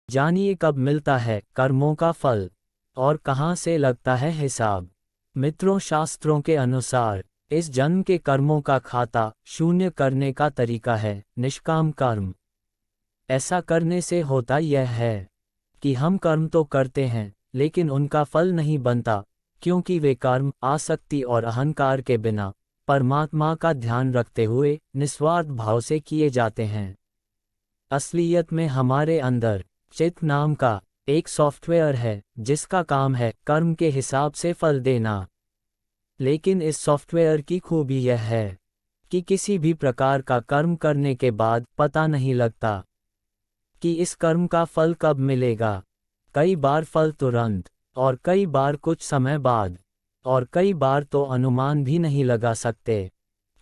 जानिए कब मिलता है कर्मों का फल और कहाँ से लगता है हिसाब। मित्रों, शास्त्रों के अनुसार इस जन्म के कर्मों का खाता शून्य करने का तरीका है निष्काम कर्म। ऐसा करने से होता यह है कि हम कर्म तो करते हैं लेकिन उनका फल नहीं बनता, क्योंकि वे कर्म आसक्ति और अहंकार के बिना परमात्मा का ध्यान रखते हुए निस्वार्थ भाव से किए जाते हैं। असलियत में हमारे अंदर चित्त नाम का एक सॉफ्टवेयर है जिसका काम है कर्म के हिसाब से फल देना। लेकिन इस सॉफ्टवेयर की खूबी यह है कि किसी भी प्रकार का कर्म करने के बाद पता नहीं लगता कि इस कर्म का फल कब मिलेगा। कई बार फल तुरंत, और कई बार कुछ समय बाद, और कई बार तो अनुमान भी नहीं लगा सकते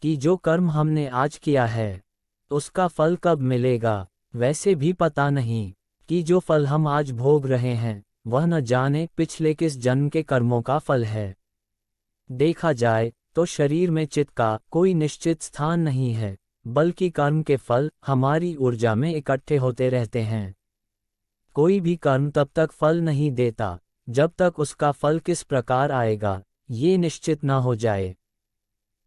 कि जो कर्म हमने आज किया है उसका फल कब मिलेगा। वैसे भी पता नहीं कि जो फल हम आज भोग रहे हैं वह न जाने पिछले किस जन्म के कर्मों का फल है। देखा जाए तो शरीर में चित्त का कोई निश्चित स्थान नहीं है, बल्कि कर्म के फल हमारी ऊर्जा में इकट्ठे होते रहते हैं। कोई भी कर्म तब तक फल नहीं देता जब तक उसका फल किस प्रकार आएगा ये निश्चित ना हो जाए।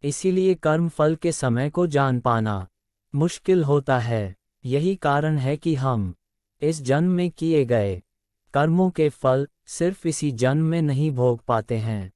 इसीलिए कर्म फल के समय को जान पाना मुश्किल होता है। यही कारण है कि हम इस जन्म में किए गए कर्मों के फल सिर्फ इसी जन्म में नहीं भोग पाते हैं।